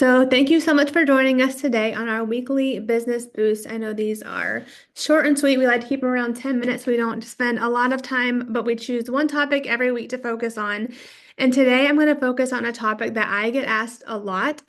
So, thank you so much for joining us today on our weekly business boost. I know these are short and sweet. We like to keep them around 10 minutes so we don't spend a lot of time, but we choose one topic every week to focus on. And today I'm going to focus on a topic that I get asked a lot,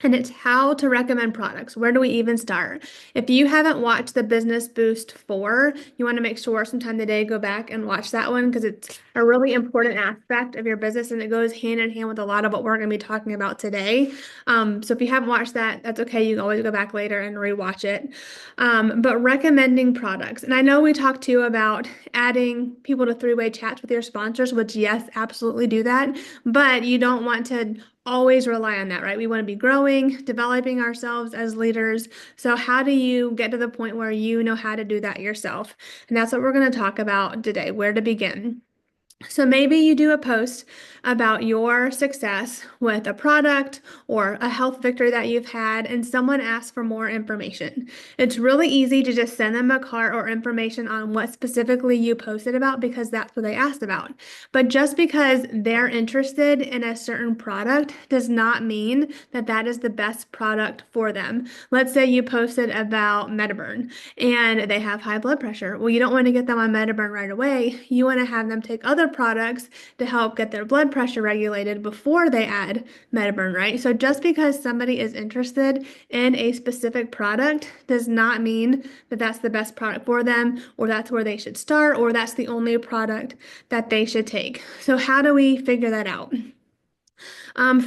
and it's how to recommend products. Where do we even start? If you haven't watched the Business Boost 4, you want to make sure sometime today go back and watch that one because it's a really important aspect of your business and it goes hand in hand with a lot of what we're going to be talking about today. So if you haven't watched that, that's okay. You can always go back later and rewatch it. But recommending products. And I know we talked too about adding people to three-way chats with your sponsors, which yes, absolutely do that. But you don't want to always rely on that, right? We want to be growing, developing ourselves as leaders. So how do you get to the point where you know how to do that yourself? And that's what we're going to talk about today, where to begin. So maybe you do a post about your success with a product or a health victory that you've had, and someone asks for more information. It's really easy to just send them a card or information on what specifically you posted about because that's what they asked about. But just because they're interested in a certain product does not mean that that is the best product for them. Let's say you posted about Metaburn and they have high blood pressure. Well, you don't want to get them on Metaburn right away. You want to have them take other products to help get their blood pressure regulated before they add Metaburn, right? So just because somebody is interested in a specific product does not mean that that's the best product for them, or that's where they should start, or that's the only product that they should take. So how do we figure that out?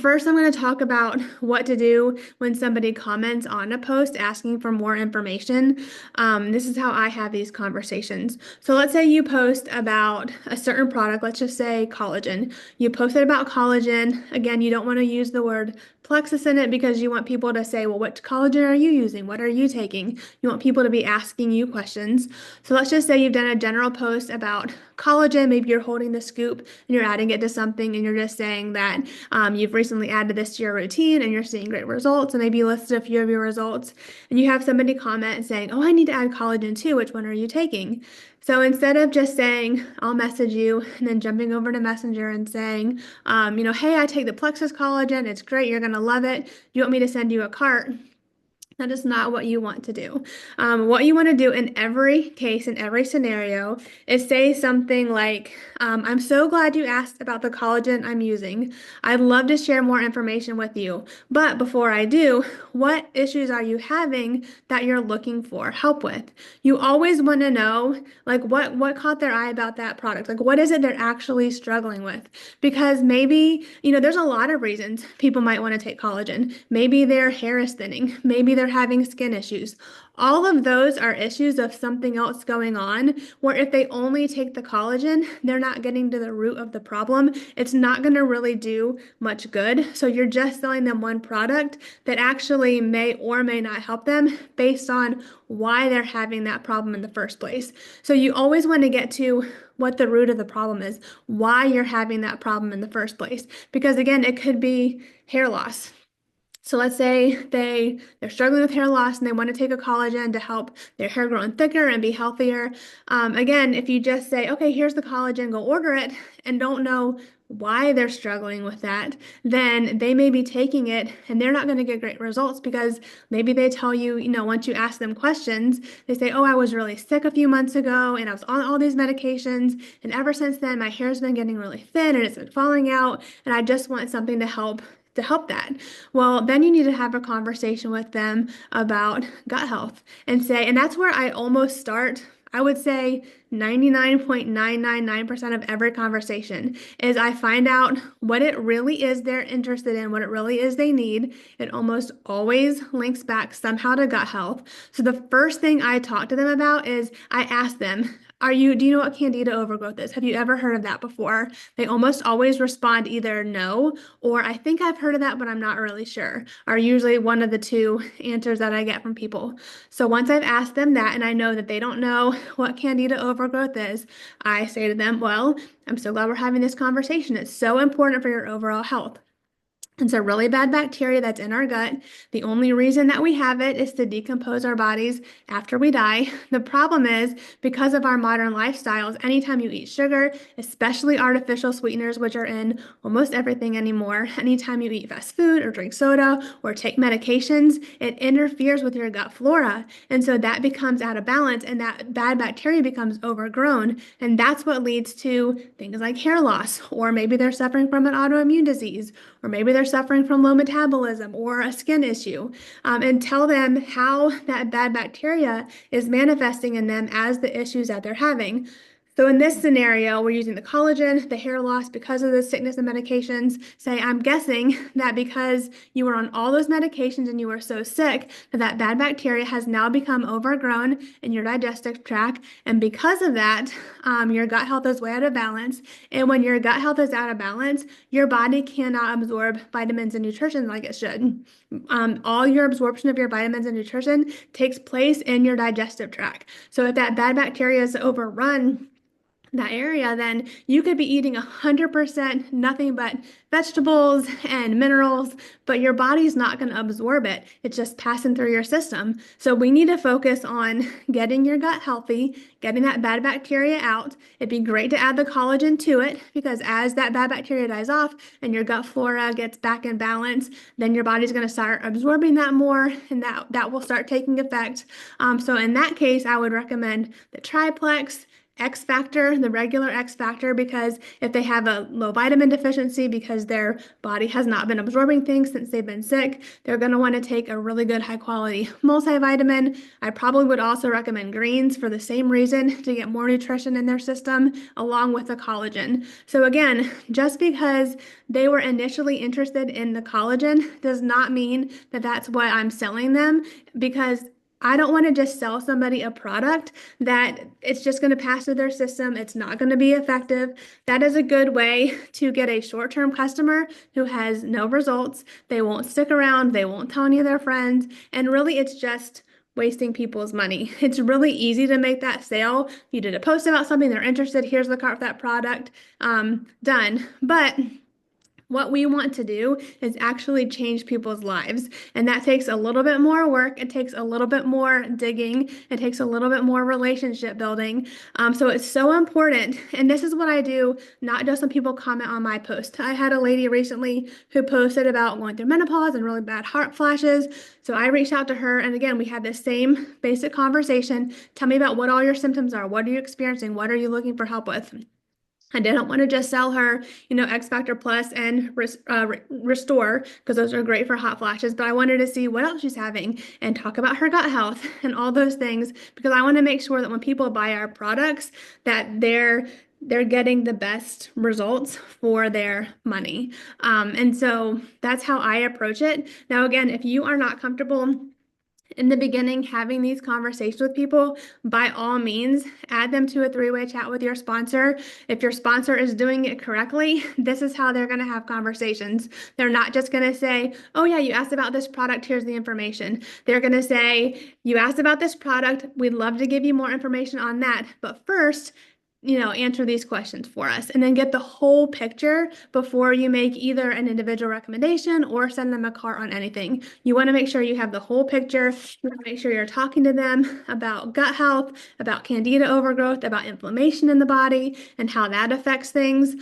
First, I'm going to talk about what to do when somebody comments on a post asking for more information. This is how I have these conversations. So let's say you post about a certain product, let's just say collagen. You posted about collagen. Again, you don't want to use the word Plexus in it because you want people to say, well, what collagen are you using? What are you taking? You want people to be asking you questions. So let's just say you've done a general post about collagen. Maybe you're holding the scoop and you're adding it to something and you're just saying that you've recently added this to your routine and you're seeing great results. And maybe you listed a few of your results and you have somebody comment saying, oh, I need to add collagen too. Which one are you taking? So instead of just saying, I'll message you and then jumping over to Messenger and saying, hey, I take the Plexus collagen. It's great. You're going to love it. Do you want me to send you a cart? That is not what you want to do. What you want to do in every case, in every scenario, is say something like, I'm so glad you asked about the collagen I'm using. I'd love to share more information with you. But before I do, what issues are you having that you're looking for help with? You always want to know, like, what caught their eye about that product? Like, what is it they're actually struggling with? Because maybe, there's a lot of reasons people might want to take collagen. Maybe their hair is thinning. Maybe they're having skin issues. All of those are issues of something else going on, where if they only take the collagen, they're not getting to the root of the problem. It's not going to really do much good. So you're just selling them one product that actually may or may not help them based on why they're having that problem in the first place. So you always want to get to what the root of the problem is, why you're having that problem in the first place. Because again, it could be hair loss. So let's say they're struggling with hair loss and they want to take a collagen to help their hair grow thicker and be healthier. Again, if you just say, okay, here's the collagen, go order it, and don't know why they're struggling with that, then they may be taking it and they're not going to get great results because maybe they tell you, once you ask them questions, they say, oh, I was really sick a few months ago and I was on all these medications. And ever since then, my hair's been getting really thin and it's been falling out. And I just want something to help that. Well, then you need to have a conversation with them about gut health and that's where I almost start. I would say 99.999% of every conversation is I find out what it really is they're interested in, what it really is they need. It almost always links back somehow to gut health. So the first thing I talk to them about is I ask them, do you know what candida overgrowth is? Have you ever heard of that before? They almost always respond either no, or I think I've heard of that, but I'm not really sure, are usually one of the two answers that I get from people. So once I've asked them that and I know that they don't know what candida overgrowth is, I say to them, well, I'm so glad we're having this conversation. It's so important for your overall health. It's a really bad bacteria that's in our gut. The only reason that we have it is to decompose our bodies after we die. The problem is because of our modern lifestyles, anytime you eat sugar, especially artificial sweeteners, which are in almost everything anymore, anytime you eat fast food or drink soda or take medications, it interferes with your gut flora. And so that becomes out of balance and that bad bacteria becomes overgrown. And that's what leads to things like hair loss, or maybe they're suffering from an autoimmune disease, or maybe they're suffering from low metabolism or a skin issue, and tell them how that bad bacteria is manifesting in them as the issues that they're having. So in this scenario, we're using the collagen, the hair loss because of the sickness and medications. Say, I'm guessing that because you were on all those medications and you were so sick, that bad bacteria has now become overgrown in your digestive tract. And because of that, your gut health is way out of balance. And when your gut health is out of balance, your body cannot absorb vitamins and nutrition like it should. All your absorption of your vitamins and nutrition takes place in your digestive tract. So if that bad bacteria is overrun that area, then you could be eating 100% nothing but vegetables and minerals, but your body's not going to absorb it. It's just passing through your system. So we need to focus on getting your gut healthy, getting that bad bacteria out. It'd be great to add the collagen to it because as that bad bacteria dies off and your gut flora gets back in balance, then your body's going to start absorbing that more and that will start taking effect. So in that case, I would recommend the Triplex, X Factor, the regular X Factor, because if they have a low vitamin deficiency because their body has not been absorbing things since they've been sick, they're going to want to take a really good high quality multivitamin. I probably would also recommend greens for the same reason, to get more nutrition in their system along with the collagen. So again, just because they were initially interested in the collagen does not mean that that's what I'm selling them, because I don't want to just sell somebody a product that it's just going to pass through their system. It's not going to be effective. That is a good way to get a short-term customer who has no results. They won't stick around. They won't tell any of their friends. And really, it's just wasting people's money. It's really easy to make that sale. You did a post about something, they're interested. Here's the cart for that product. Done. But what we want to do is actually change people's lives. And that takes a little bit more work. It takes a little bit more digging. It takes a little bit more relationship building. So it's so important. And this is what I do, not just when people comment on my post. I had a lady recently who posted about going through menopause and really bad heart flashes. So I reached out to her. And again, we had the same basic conversation. Tell me about what all your symptoms are. What are you experiencing? What are you looking for help with? I didn't want to just sell her, X Factor Plus and Restore, because those are great for hot flashes, but I wanted to see what else she's having and talk about her gut health and all those things, because I want to make sure that when people buy our products that they're getting the best results for their money. And so that's how I approach it. Now, again, if you are not comfortable in the beginning having these conversations with people, by all means, add them to a three-way chat with your sponsor. If your sponsor is doing it correctly, this is how they're going to have conversations. They're not just going to say, oh yeah, you asked about this product, here's the information. They're going to say, you asked about this product, we'd love to give you more information on that, but first, answer these questions for us, and then get the whole picture before you make either an individual recommendation or send them a cart on anything. You want to make sure you have the whole picture. You want to make sure you're talking to them about gut health, about candida overgrowth, about inflammation in the body and how that affects things.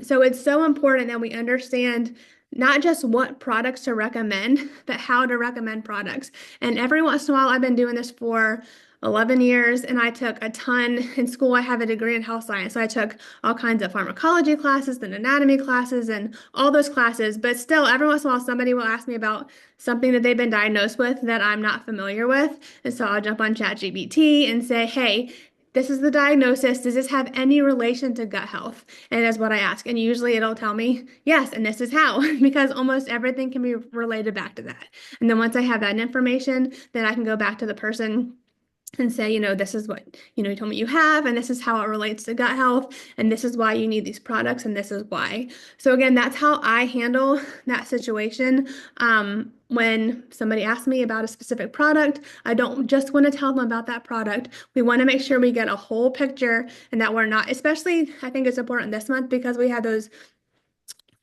So it's so important that we understand not just what products to recommend, but how to recommend products. And every once in a while, I've been doing this for 11 years, and I took a ton in school. I have a degree in health science, so I took all kinds of pharmacology classes and anatomy classes and all those classes, but still every once in a while somebody will ask me about something that they've been diagnosed with that I'm not familiar with, and so I'll jump on ChatGPT and say, hey, this is the diagnosis. Does this have any relation to gut health? And that's what I ask. And usually it'll tell me, yes, and this is how, because almost everything can be related back to that. And then once I have that information, then I can go back to the person and say, this is what, you told me you have, and this is how it relates to gut health, and this is why you need these products, and this is why. So again, that's how I handle that situation. When somebody asks me about a specific product, I don't just want to tell them about that product. We want to make sure we get a whole picture and that we're not, especially I think it's important this month because we have those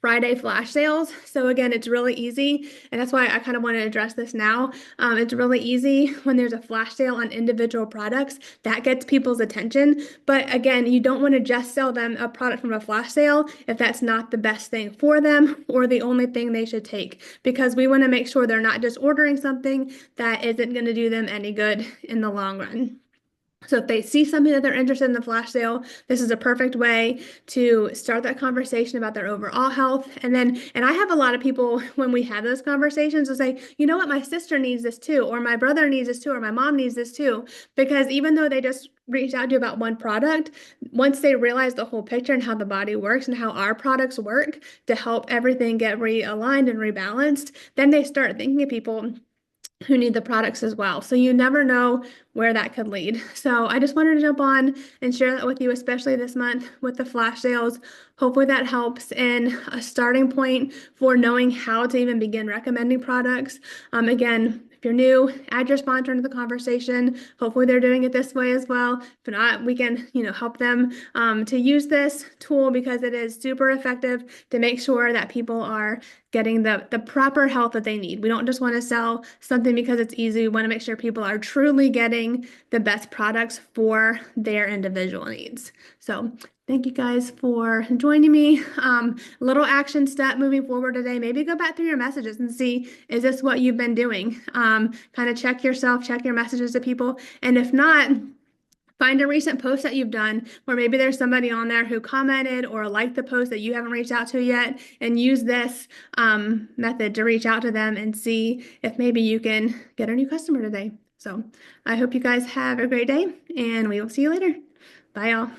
Friday flash sales. So again, it's really easy, and that's why I kind of want to address this now. It's really easy when there's a flash sale on individual products that gets people's attention. But again, you don't want to just sell them a product from a flash sale if that's not the best thing for them or the only thing they should take, because we want to make sure they're not just ordering something that isn't going to do them any good in the long run. So if they see something that they're interested in the flash sale, this is a perfect way to start that conversation about their overall health. And I have a lot of people when we have those conversations will say, you know what, my sister needs this too, or my brother needs this too, or my mom needs this too. Because even though they just reached out to you about one product, once they realize the whole picture and how the body works and how our products work to help everything get realigned and rebalanced, then they start thinking of people who need the products as well. So you never know where that could lead. So I just wanted to jump on and share that with you, especially this month with the flash sales. Hopefully that helps in a starting point for knowing how to even begin recommending products. Again, if you're new, add your sponsor into the conversation. Hopefully they're doing it this way as well. If not, we can, help them to use this tool because it is super effective to make sure that people are getting the proper health that they need. We don't just want to sell something because it's easy. We want to make sure people are truly getting the best products for their individual needs. So thank you guys for joining me. Little action step moving forward today. Maybe go back through your messages and see, is this what you've been doing? Kind of check yourself, check your messages to people. And if not, find a recent post that you've done where maybe there's somebody on there who commented or liked the post that you haven't reached out to yet, and use this method to reach out to them and see if maybe you can get a new customer today. So I hope you guys have a great day, and we will see you later. Bye, y'all.